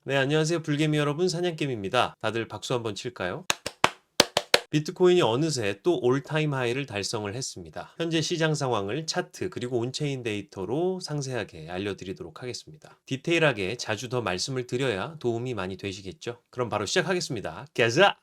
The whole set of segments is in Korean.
네, 안녕하세요. 불개미 여러분, 사냥개미입니다. 다들 박수 한번 칠까요? 비트코인이 어느새 또 올타임 하이를 달성을 했습니다. 현재 시장 상황을 차트 그리고 온체인 데이터로 상세하게 알려드리도록 하겠습니다. 디테일하게 자주 더 말씀을 드려야 도움이 많이 되시겠죠? 그럼 바로 시작하겠습니다. 가자!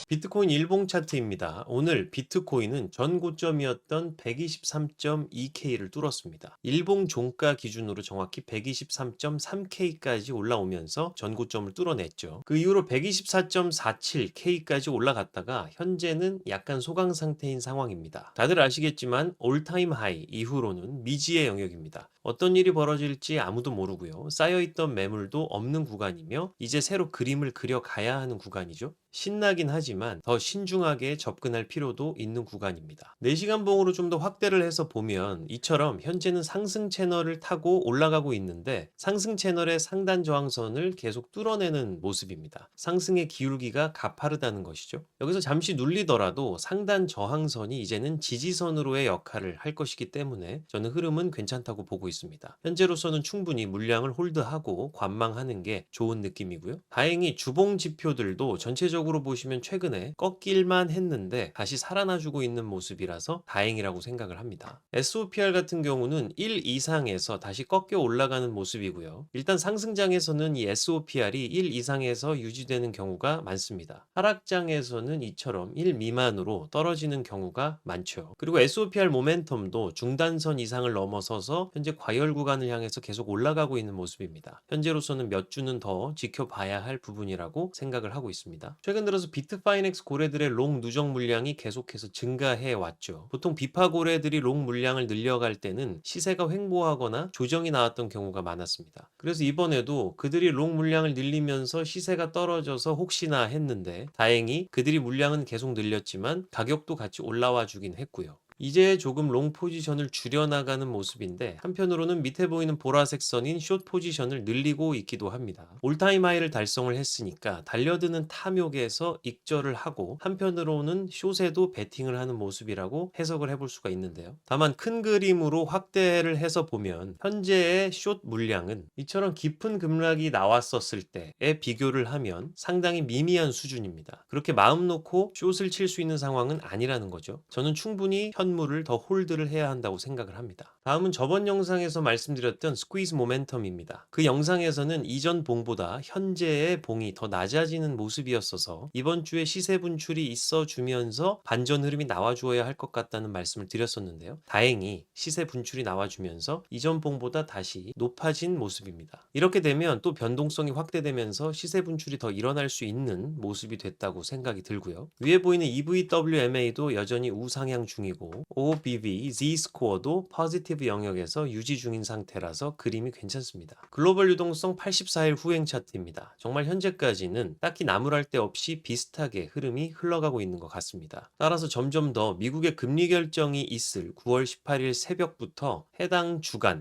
비트코인 일봉 차트입니다. 오늘 비트코인은 전 고점이었던 123.2K를 뚫었습니다. 일봉 종가 기준으로 정확히 123.3K까지 올라오면서 전 고점을 뚫어냈죠. 그 이후로 124.47K까지 올라갔다가 현재는 약간 소강 상태인 상황입니다. 다들 아시겠지만 올타임 하이 이후로는 미지의 영역입니다. 어떤 일이 벌어질지 아무도 모르고요. 쌓여있던 매물도 없는 구간이며 이제 새로 그림을 그려가야 하는 구간이죠. 신나긴 하지만 더 신중하게 접근할 필요도 있는 구간입니다. 4시간 봉으로 좀 더 확대를 해서 보면 이처럼 현재는 상승 채널을 타고 올라가고 있는데 상승 채널의 상단 저항선을 계속 뚫어내는 모습입니다. 상승의 기울기가 가파르다는 것이죠. 여기서 잠시 눌리더라도 상단 저항선이 이제는 지지선으로의 역할을 할 것이기 때문에 저는 흐름은 괜찮다고 보고 있습니다. 현재로서는 충분히 물량을 홀드하고 관망하는 게 좋은 느낌이고요. 다행히 주봉 지표들도 전체적으로 보시면 최근에 꺾일만 했는데 다시 살아나주고 있는 모습이라서 다행이라고 생각을 합니다. SOPR 같은 경우는 1 이상에서 다시 꺾여 올라가는 모습이고요. 일단 상승장에서는 이 SOPR이 1 이상에서 유지되는 경우가 많습니다. 하락장에서는 이처럼 1 미만으로 떨어지는 경우가 많죠. 그리고 SOPR 모멘텀도 중단선 이상을 넘어서서 현재 과열 구간을 향해서 계속 올라가고 있는 모습입니다. 현재로서는 몇 주는 더 지켜봐야 할 부분이라고 생각을 하고 있습니다. 최근 들어서 비트파이넥스 고래들의 롱 누적 물량이 계속해서 증가해 왔죠. 보통 비파 고래들이 롱 물량을 늘려갈 때는 시세가 횡보하거나 조정이 나왔던 경우가 많았습니다. 그래서 이번에도 그들이 롱 물량을 늘리면서 시세가 떨어져서 혹시나 했는데 다행히 그들이 물량은 계속 늘렸지만 가격도 같이 올라와 주긴 했고요. 이제 조금 롱 포지션을 줄여나가는 모습인데 한편으로는 밑에 보이는 보라색 선인 숏 포지션을 늘리고 있기도 합니다. 올타임 하이를 달성을 했으니까 달려드는 탐욕에서 익절을 하고 한편으로는 숏에도 베팅을 하는 모습이라고 해석을 해볼 수가 있는데요. 다만 큰 그림으로 확대를 해서 보면 현재의 숏 물량은 이처럼 깊은 급락이 나왔었을 때에 비교를 하면 상당히 미미한 수준입니다. 그렇게 마음 놓고 숏을 칠 수 있는 상황은 아니라는 거죠. 저는 충분히 현물을 더 홀드를 해야 한다고 생각을 합니다. 다음은 저번 영상에서 말씀드렸던 스퀴즈 모멘텀입니다. 그 영상에서는 이전 봉보다 현재의 봉이 더 낮아지는 모습이었어서 이번 주에 시세 분출이 있어주면서 반전 흐름이 나와주어야 할 것 같다는 말씀을 드렸었는데요. 다행히 시세 분출이 나와주면서 이전 봉보다 다시 높아진 모습입니다. 이렇게 되면 또 변동성이 확대되면서 시세 분출이 더 일어날 수 있는 모습이 됐다고 생각이 들고요. 위에 보이는 EVWMA도 여전히 우상향 중이고 OBV, Z스코어도 포지티브 영역에서 유지 중인 상태라서 그림이 괜찮습니다. 글로벌 유동성 84일 후행 차트입니다. 정말 현재까지는 딱히 나무랄 데 없이 비슷하게 흐름이 흘러가고 있는 것 같습니다. 따라서 점점 더 미국의 금리 결정이 있을 9월 18일 새벽부터 해당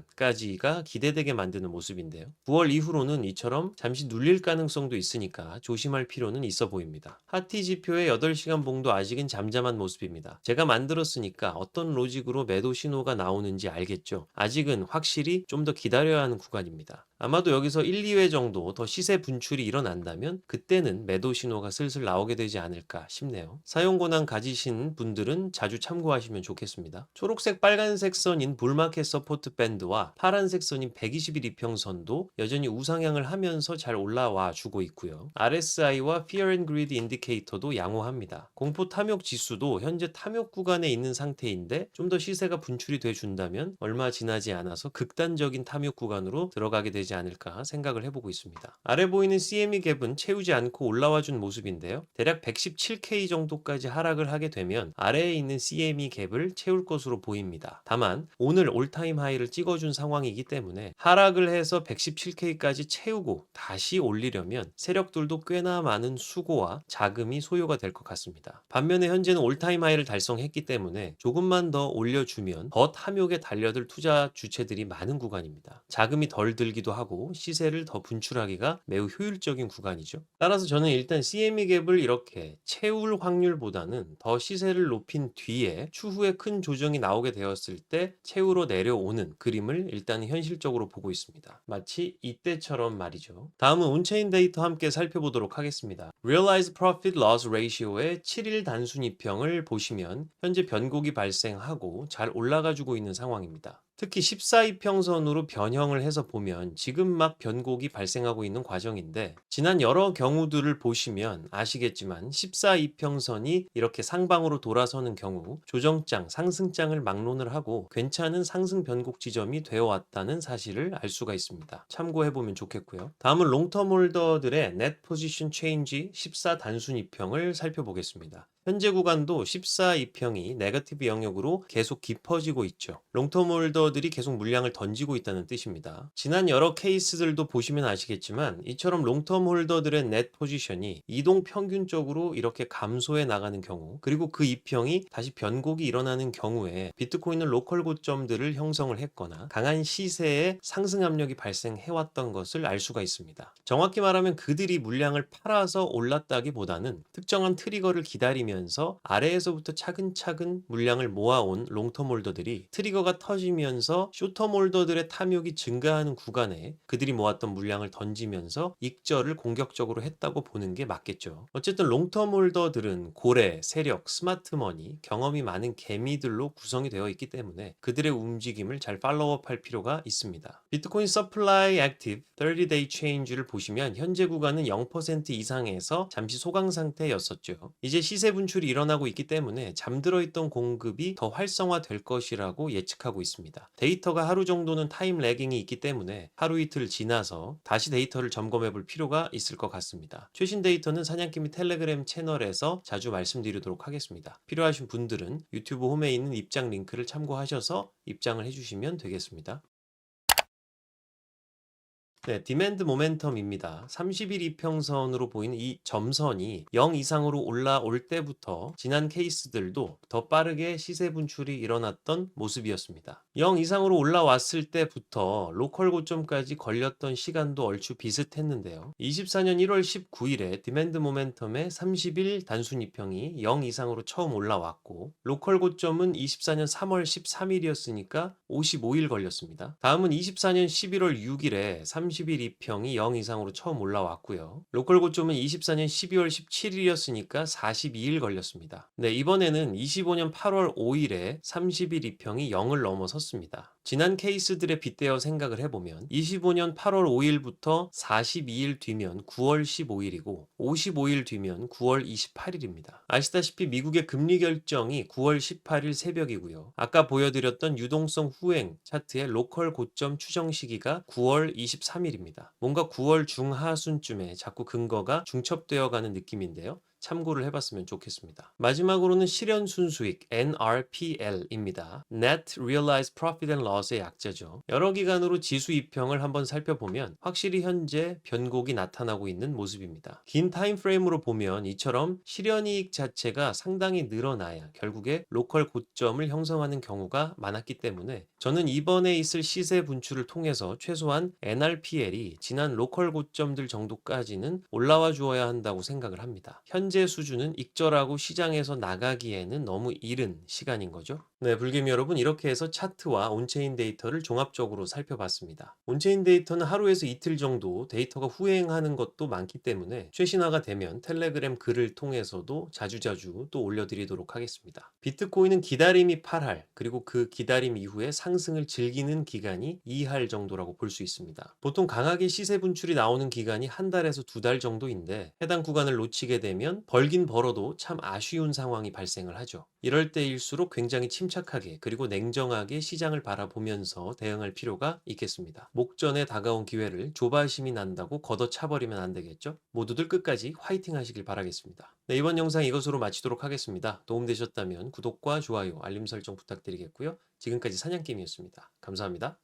주간까지가 기대되게 만드는 모습인데요. 9월 이후로는 이처럼 잠시 눌릴 가능성도 있으니까 조심할 필요는 있어 보입니다. 하티 지표의 8시간 봉도 아직은 잠잠한 모습입니다. 제가 만들었으니까 어떤 로직으로 매도 신호가 나오는지 알겠죠. 아직은 확실히 좀 더 기다려야 하는 구간입니다. 아마도 여기서 1, 2회 정도 더 시세 분출이 일어난다면 그때는 매도 신호가 슬슬 나오게 되지 않을까 싶네요. 사용 권한 가지신 분들은 자주 참고하시면 좋겠습니다. 초록색 빨간색 선인 불마켓 서포트 밴드와 파란색 선인 120일 이평선도 여전히 우상향을 하면서 잘 올라와 주고 있고요. RSI와 Fear and Greed 인디케이터도 양호합니다. 공포 탐욕 지수도 현재 탐욕 구간에 있는 상태인데 좀 더 시세가 분출이 돼 준다면 얼마 지나지 않아서 극단적인 탐욕 구간으로 들어가게 되지 않을까 생각을 해보고 있습니다. 아래 보이는 CME 갭은 채우지 않고 올라와 준 모습인데요. 대략 117K 정도까지 하락을 하게 되면 아래에 있는 CME 갭을 채울 것으로 보입니다. 다만 오늘 올타임 하이를 찍어준 상황이기 때문에 하락을 해서 117K까지 채우고 다시 올리려면 세력들도 꽤나 많은 수고와 자금이 소요가 될 것 같습니다. 반면에 현재는 올타임 하이를 달성했기 때문에 조금만 더 올려주면 더 탐욕에 달려들 투자 주체들이 많은 구간입니다. 자금이 덜 들기도 하고 시세를 더 분출하기가 매우 효율적인 구간이죠. 따라서 저는 일단 CME 갭을 이렇게 채울 확률보다는 더 시세를 높인 뒤에 추후에 큰 조정이 나오게 되었을 때 채우러 내려오는 그림을 일단 현실적으로 보고 있습니다. 마치 이때처럼 말이죠. 다음은 온체인 데이터 함께 살펴보도록 하겠습니다. Realized Profit Loss Ratio의 7일 단순이평을 보시면 현재 변곡이 발생하고 잘 올라가주고 있는 상황입니다. 특히 14이평선으로 변형을 해서 보면 지금 막 변곡이 발생하고 있는 과정인데 지난 여러 경우들을 보시면 아시겠지만 14이평선이 이렇게 상방으로 돌아서는 경우 조정장, 상승장을 막론을 하고 괜찮은 상승 변곡 지점이 되어 왔다는 사실을 알 수가 있습니다. 참고해보면 좋겠고요. 다음은 롱텀 홀더들의 Net Position Change 14 단순이평을 살펴보겠습니다. 현재 구간도 14이평이 네거티브 영역으로 계속 깊어지고 있죠. 롱텀 홀더들이 계속 물량을 던지고 있다는 뜻입니다. 지난 여러 케이스들도 보시면 아시겠지만 이처럼 롱텀 홀더들의 넷 포지션이 이동 평균적으로 이렇게 감소해 나가는 경우 그리고 그 이평이 다시 변곡이 일어나는 경우에 비트코인은 로컬 고점들을 형성을 했거나 강한 시세의 상승 압력이 발생해 왔던 것을 알 수가 있습니다. 정확히 말하면 그들이 물량을 팔아서 올랐다기보다는 특정한 트리거를 기다리면서 아래에서부터 차근차근 물량을 모아온 롱텀 홀더들이 트리거가 터지면서 쇼텀 홀더들의 탐욕이 증가하는 구간에 그들이 모았던 물량을 던지면서 익절을 공격적으로 했다고 보는 게 맞겠죠. 어쨌든 롱텀 홀더들은 고래, 세력, 스마트머니, 경험이 많은 개미들로 구성이 되어 있기 때문에 그들의 움직임을 잘 팔로우업할 필요가 있습니다. 비트코인 서플라이 액티브 30day change를 보시면 현재 구간은 0% 이상에서 잠시 소강 상태였었죠. 이제 시세 분출이 일어나고 있기 때문에 잠들어 있던 공급이 더 활성화될 것이라고 예측하고 있습니다. 데이터가 하루 정도는 타임 래깅이 있기 때문에 하루 이틀 지나서 다시 데이터를 점검해 볼 필요가 있을 것 같습니다. 최신 데이터는 사냥개미 텔레그램 채널에서 자주 말씀드리도록 하겠습니다. 필요하신 분들은 유튜브 홈에 있는 입장 링크를 참고하셔서 입장을 해주시면 되겠습니다. 네, 디맨드 모멘텀입니다. 30일 이평선으로 보이는 이 점선이 0 이상으로 올라올 때부터 지난 케이스들도 더 빠르게 시세 분출이 일어났던 모습이었습니다. 0 이상으로 올라왔을 때부터 로컬 고점까지 걸렸던 시간도 얼추 비슷했는데요. 24년 1월 19일에 디맨드 모멘텀의 30일 단순 이평이 0 이상으로 처음 올라왔고 로컬 고점은 24년 3월 13일이었으니까 55일 걸렸습니다. 다음은 24년 11월 6일에 30일 이평이 0 이상으로 처음 올라왔고요. 로컬 고점은 24년 12월 17일이었으니까 42일 걸렸습니다. 네, 이번에는 25년 8월 5일에 30일 이평이 0을 넘어섰습니다. 지난 케이스들에 빗대어 생각을 해보면 25년 8월 5일부터 42일 뒤면 9월 15일이고 55일 뒤면 9월 28일입니다. 아시다시피 미국의 금리 결정이 9월 18일 새벽이고요. 아까 보여드렸던 유동성 후행 차트의 로컬 고점 추정 시기가 9월 23일입니다. 뭔가 9월 중하순쯤에 자꾸 근거가 중첩되어 가는 느낌인데요. 참고를 해봤으면 좋겠습니다. 마지막으로는 실현 순수익 NRPL입니다. Net Realized Profit and Loss의 약자죠. 여러 기간으로 지수 이평을 한번 살펴보면 확실히 현재 변곡이 나타나고 있는 모습입니다. 긴 타임프레임으로 보면 이처럼 실현이익 자체가 상당히 늘어나야 결국에 로컬 고점을 형성하는 경우가 많았기 때문에 저는 이번에 있을 시세 분출을 통해서 최소한 NRPL이 지난 로컬 고점들 정도까지는 올라와 주어야 한다고 생각을 합니다. 현재 수준은 익절하고 시장에서 나가기에는 너무 이른 시간인 거죠. 네, 불개미 여러분, 이렇게 해서 차트와 온체인 데이터를 종합적으로 살펴봤습니다. 온체인 데이터는 하루에서 이틀 정도 데이터가 후행하는 것도 많기 때문에 최신화가 되면 텔레그램 글을 통해서도 자주자주 또 올려드리도록 하겠습니다. 비트코인은 기다림이 8할, 그리고 그 기다림 이후에 상승을 즐기는 기간이 2할 정도라고 볼 수 있습니다. 보통 강하게 시세 분출이 나오는 기간이 한 달에서 두 달 정도인데 해당 구간을 놓치게 되면 벌긴 벌어도 참 아쉬운 상황이 발생을 하죠. 이럴 때일수록 굉장히 침착하게 그리고 냉정하게 시장을 바라보면서 대응할 필요가 있겠습니다. 목전에 다가온 기회를 조바심이 난다고 걷어차버리면 안 되겠죠? 모두들 끝까지 화이팅 하시길 바라겠습니다. 네, 이번 영상 이것으로 마치도록 하겠습니다. 도움되셨다면 구독과 좋아요, 알림 설정 부탁드리겠고요. 지금까지 사냥개미였습니다. 감사합니다.